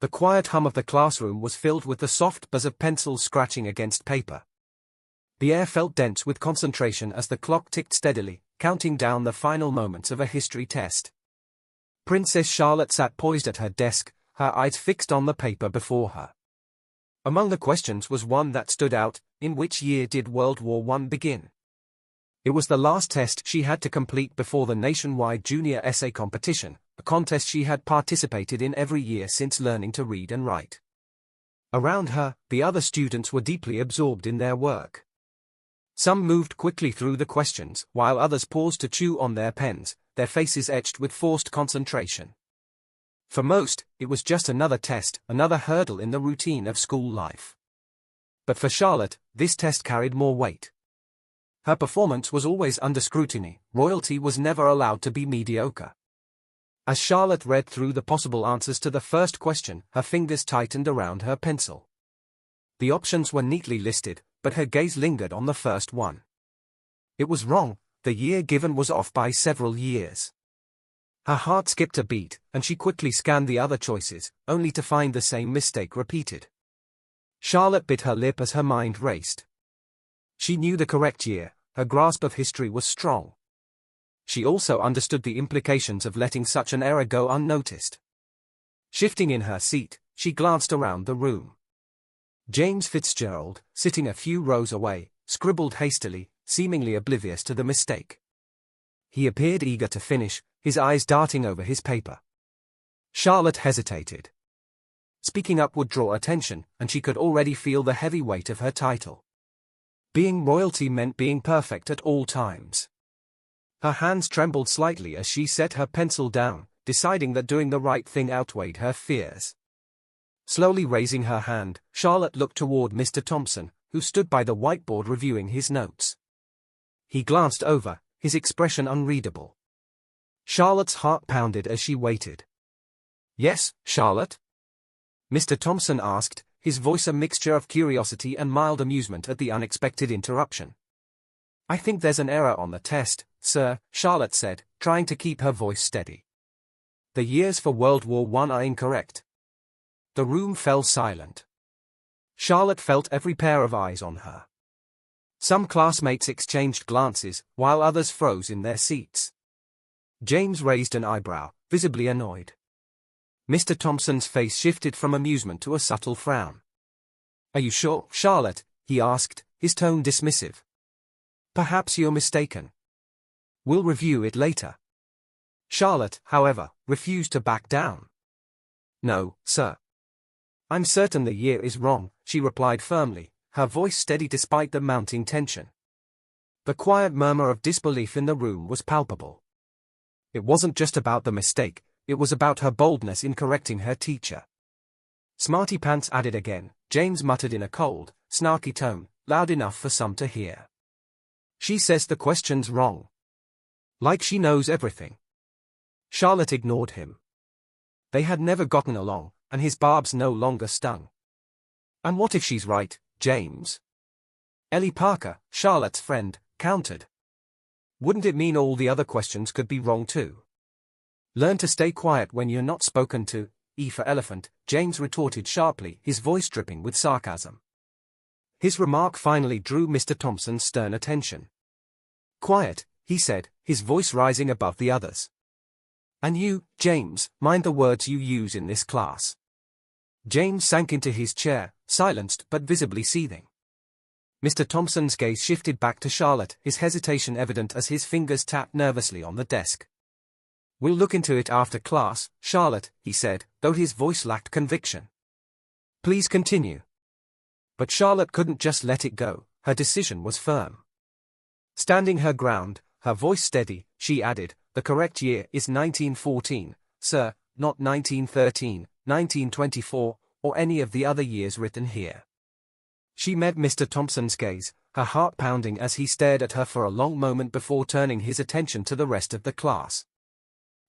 The quiet hum of the classroom was filled with the soft buzz of pencils scratching against paper. The air felt dense with concentration as the clock ticked steadily, counting down the final moments of a history test. Princess Charlotte sat poised at her desk, her eyes fixed on the paper before her. Among the questions was one that stood out: in which year did World War I begin? It was the last test she had to complete before the nationwide junior essay competition, a contest she had participated in every year since learning to read and write. Around her, the other students were deeply absorbed in their work. Some moved quickly through the questions, while others paused to chew on their pens, their faces etched with forced concentration. For most, it was just another test, another hurdle in the routine of school life. But for Charlotte, this test carried more weight. Her performance was always under scrutiny. Royalty was never allowed to be mediocre. As Charlotte read through the possible answers to the first question, her fingers tightened around her pencil. The options were neatly listed, but her gaze lingered on the first one. It was wrong. The year given was off by several years. Her heart skipped a beat, and she quickly scanned the other choices, only to find the same mistake repeated. Charlotte bit her lip as her mind raced. She knew the correct year, her grasp of history was strong. She also understood the implications of letting such an error go unnoticed. Shifting in her seat, she glanced around the room. James Fitzgerald, sitting a few rows away, scribbled hastily, seemingly oblivious to the mistake. He appeared eager to finish, his eyes darting over his paper. Charlotte hesitated. Speaking up would draw attention, and she could already feel the heavy weight of her title. Being royalty meant being perfect at all times. Her hands trembled slightly as she set her pencil down, deciding that doing the right thing outweighed her fears. Slowly raising her hand, Charlotte looked toward Mr. Thompson, who stood by the whiteboard reviewing his notes. He glanced over, his expression unreadable. Charlotte's heart pounded as she waited. "Yes, Charlotte?" Mr. Thompson asked, his voice a mixture of curiosity and mild amusement at the unexpected interruption. "I think there's an error on the test, sir," Charlotte said, trying to keep her voice steady. "The years for World War I are incorrect." The room fell silent. Charlotte felt every pair of eyes on her. Some classmates exchanged glances, while others froze in their seats. James raised an eyebrow, visibly annoyed. Mr. Thompson's face shifted from amusement to a subtle frown. "Are you sure, Charlotte?" he asked, his tone dismissive. "Perhaps you're mistaken. We'll review it later." Charlotte, however, refused to back down. "No, sir. I'm certain the year is wrong," she replied firmly, her voice steady despite the mounting tension. The quiet murmur of disbelief in the room was palpable. It wasn't just about the mistake, it was about her boldness in correcting her teacher. "Smarty pants at it again," James muttered in a cold, snarky tone, loud enough for some to hear. "She says the question's wrong. Like she knows everything." Charlotte ignored him. They had never gotten along, and his barbs no longer stung. "And what if she's right, James?" Ellie Parker, Charlotte's friend, countered. "Wouldn't it mean all the other questions could be wrong too?" "Learn to stay quiet when you're not spoken to, E for elephant," James retorted sharply, his voice dripping with sarcasm. His remark finally drew Mr. Thompson's stern attention. "Quiet," he said, his voice rising above the others. "And you, James, mind the words you use in this class." James sank into his chair, silenced but visibly seething. Mr. Thompson's gaze shifted back to Charlotte, his hesitation evident as his fingers tapped nervously on the desk. "We'll look into it after class, Charlotte," he said, though his voice lacked conviction. "Please continue." But Charlotte couldn't just let it go, her decision was firm. Standing her ground, her voice steady, she added, "The correct year is 1914, sir, not 1913, 1924, or any of the other years written here." She met Mr. Thompson's gaze, her heart pounding as he stared at her for a long moment before turning his attention to the rest of the class.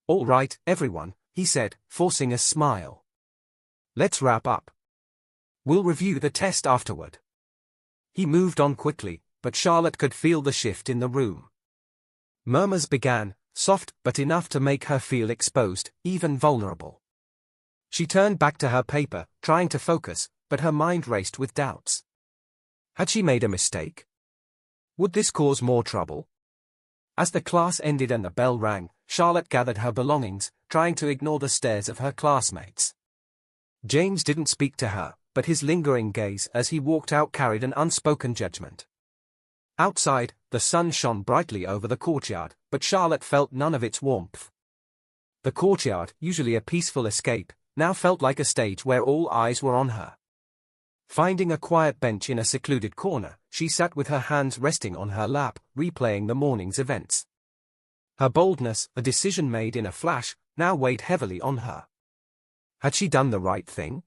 "All right, everyone," he said, forcing a smile. "Let's wrap up. We'll review the test afterward." He moved on quickly, but Charlotte could feel the shift in the room. Murmurs began, soft but enough to make her feel exposed, even vulnerable. She turned back to her paper, trying to focus, but her mind raced with doubts. Had she made a mistake? Would this cause more trouble? As the class ended and the bell rang, Charlotte gathered her belongings, trying to ignore the stares of her classmates. James didn't speak to her, but his lingering gaze as he walked out carried an unspoken judgment. Outside, the sun shone brightly over the courtyard, but Charlotte felt none of its warmth. The courtyard, usually a peaceful escape, now felt like a stage where all eyes were on her. Finding a quiet bench in a secluded corner, she sat with her hands resting on her lap, replaying the morning's events. Her boldness, a decision made in a flash, now weighed heavily on her. Had she done the right thing?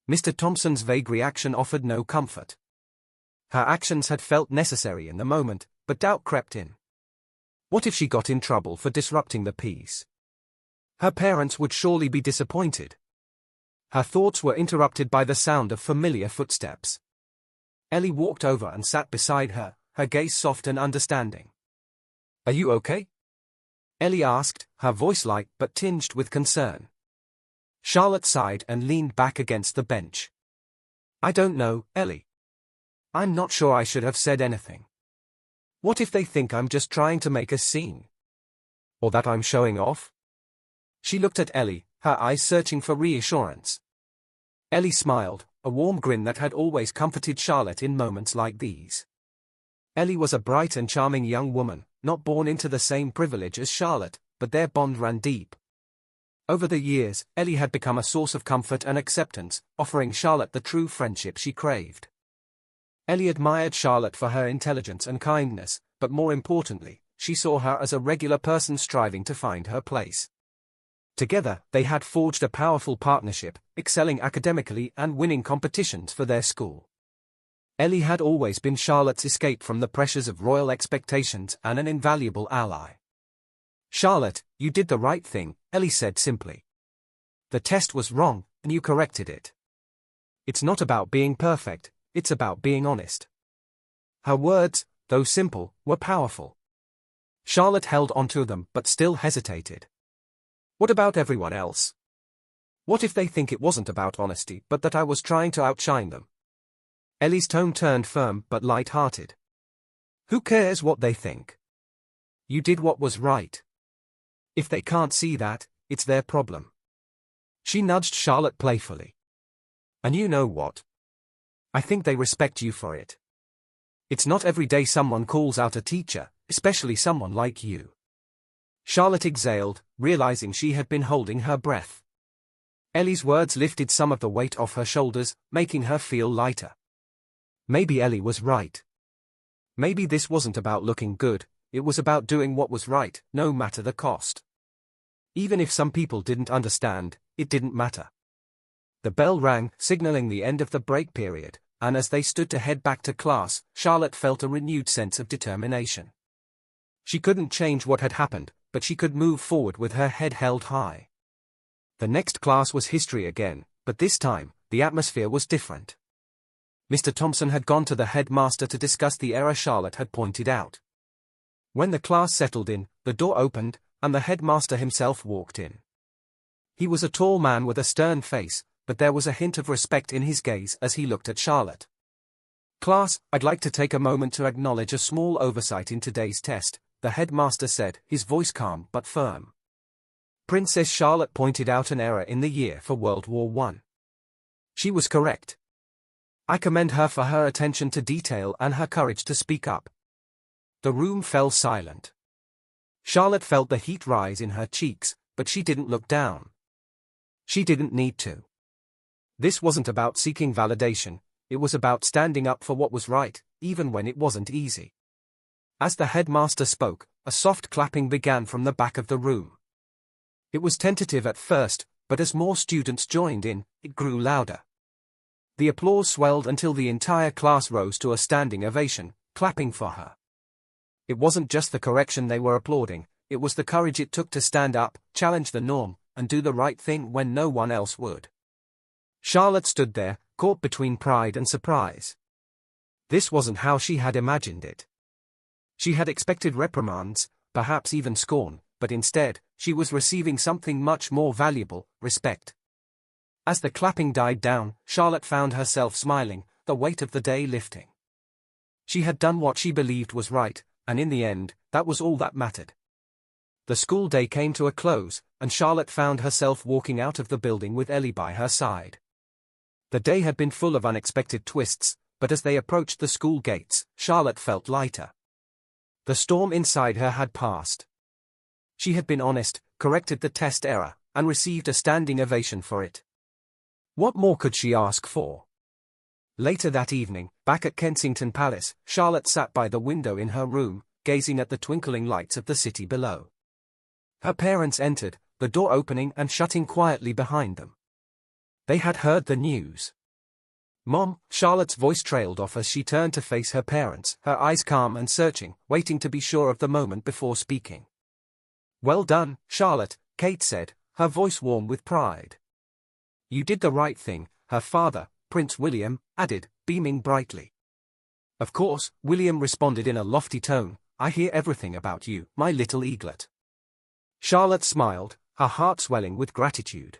Mr. Thompson's vague reaction offered no comfort. Her actions had felt necessary in the moment, but doubt crept in. What if she got in trouble for disrupting the peace? Her parents would surely be disappointed. Her thoughts were interrupted by the sound of familiar footsteps. Ellie walked over and sat beside her, her gaze soft and understanding. "Are you okay?" Ellie asked, her voice light but tinged with concern. Charlotte sighed and leaned back against the bench. "I don't know, Ellie. I'm not sure I should have said anything. What if they think I'm just trying to make a scene? Or that I'm showing off?" She looked at Ellie, her eyes searching for reassurance. Ellie smiled, a warm grin that had always comforted Charlotte in moments like these. Ellie was a bright and charming young woman, not born into the same privilege as Charlotte, but their bond ran deep. Over the years, Ellie had become a source of comfort and acceptance, offering Charlotte the true friendship she craved. Ellie admired Charlotte for her intelligence and kindness, but more importantly, she saw her as a regular person striving to find her place. Together, they had forged a powerful partnership, excelling academically and winning competitions for their school. Ellie had always been Charlotte's escape from the pressures of royal expectations and an invaluable ally. "Charlotte, you did the right thing," Ellie said simply. "The test was wrong, and you corrected it. It's not about being perfect, it's about being honest." Her words, though simple, were powerful. Charlotte held onto them but still hesitated. What about everyone else? What if they think it wasn't about honesty but that I was trying to outshine them? Ellie's tone turned firm but light-hearted. "Who cares what they think? You did what was right. If they can't see that, it's their problem." She nudged Charlotte playfully. "And you know what? I think they respect you for it. It's not every day someone calls out a teacher, especially someone like you." Charlotte exhaled, realizing she had been holding her breath. Ellie's words lifted some of the weight off her shoulders, making her feel lighter. Maybe Ellie was right. Maybe this wasn't about looking good, it was about doing what was right, no matter the cost. Even if some people didn't understand, it didn't matter. The bell rang, signaling the end of the break period, and as they stood to head back to class, Charlotte felt a renewed sense of determination. She couldn't change what had happened, but she could move forward with her head held high. The next class was history again, but this time, the atmosphere was different. Mr. Thompson had gone to the headmaster to discuss the error Charlotte had pointed out. When the class settled in, the door opened, and the headmaster himself walked in. He was a tall man with a stern face, but there was a hint of respect in his gaze as he looked at Charlotte. "Class, I'd like to take a moment to acknowledge a small oversight in today's test," the headmaster said, his voice calm but firm. Princess Charlotte pointed out an error in the year for World War I. She was correct. I commend her for her attention to detail and her courage to speak up. The room fell silent. Charlotte felt the heat rise in her cheeks, but she didn't look down. She didn't need to. This wasn't about seeking validation, it was about standing up for what was right, even when it wasn't easy. As the headmaster spoke, a soft clapping began from the back of the room. It was tentative at first, but as more students joined in, it grew louder. The applause swelled until the entire class rose to a standing ovation, clapping for her. It wasn't just the correction they were applauding, it was the courage it took to stand up, challenge the norm, and do the right thing when no one else would. Charlotte stood there, caught between pride and surprise. This wasn't how she had imagined it. She had expected reprimands, perhaps even scorn, but instead, she was receiving something much more valuable: respect. As the clapping died down, Charlotte found herself smiling, the weight of the day lifting. She had done what she believed was right, and in the end, that was all that mattered. The school day came to a close, and Charlotte found herself walking out of the building with Ellie by her side. The day had been full of unexpected twists, but as they approached the school gates, Charlotte felt lighter. The storm inside her had passed. She had been honest, corrected the test error, and received a standing ovation for it. What more could she ask for? Later that evening, back at Kensington Palace, Charlotte sat by the window in her room, gazing at the twinkling lights of the city below. Her parents entered, the door opening and shutting quietly behind them. They had heard the news. "Mom," Charlotte's voice trailed off as she turned to face her parents, her eyes calm and searching, waiting to be sure of the moment before speaking. "Well done, Charlotte," Kate said, her voice warm with pride. "You did the right thing," her father, Prince William, added, beaming brightly. "Of course," William responded in a lofty tone, "I hear everything about you, my little eaglet." Charlotte smiled, her heart swelling with gratitude.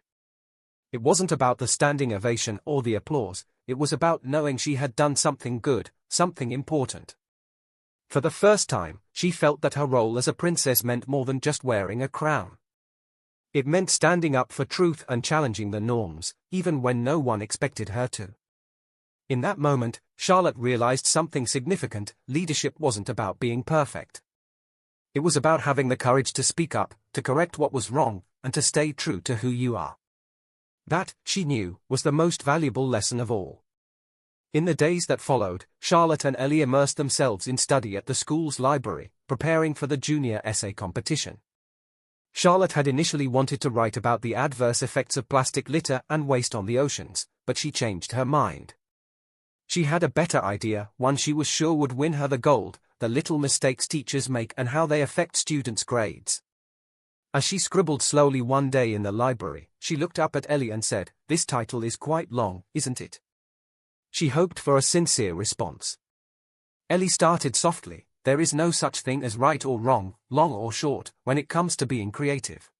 It wasn't about the standing ovation or the applause, it was about knowing she had done something good, something important. For the first time, she felt that her role as a princess meant more than just wearing a crown. It meant standing up for truth and challenging the norms, even when no one expected her to. In that moment, Charlotte realized something significant: leadership wasn't about being perfect. It was about having the courage to speak up, to correct what was wrong, and to stay true to who you are. That, she knew, was the most valuable lesson of all. In the days that followed, Charlotte and Ellie immersed themselves in study at the school's library, preparing for the junior essay competition. Charlotte had initially wanted to write about the adverse effects of plastic litter and waste on the oceans, but she changed her mind. She had a better idea, one she was sure would win her the gold: the little mistakes teachers make and how they affect students' grades. As she scribbled slowly one day in the library, she looked up at Ellie and said, "This title is quite long, isn't it?" She hoped for a sincere response. Ellie started softly, "There is no such thing as right or wrong, long or short, when it comes to being creative.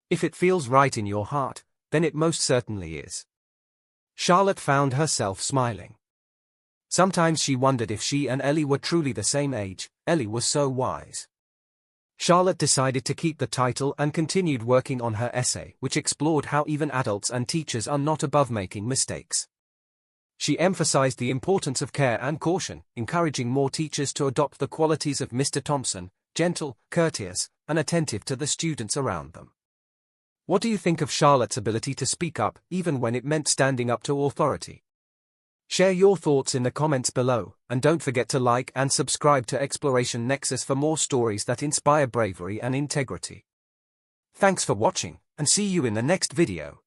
If it feels right in your heart, then it most certainly is." Charlotte found herself smiling. Sometimes she wondered if she and Ellie were truly the same age. Ellie was so wise. Charlotte decided to keep the title and continued working on her essay, which explored how even adults and teachers are not above making mistakes. She emphasized the importance of care and caution, encouraging more teachers to adopt the qualities of Mr. Thompson: gentle, courteous, and attentive to the students around them. What do you think of Charlotte's ability to speak up, even when it meant standing up to authority? Share your thoughts in the comments below, and don't forget to like and subscribe to Exploration Nexus for more stories that inspire bravery and integrity. Thanks for watching, and see you in the next video.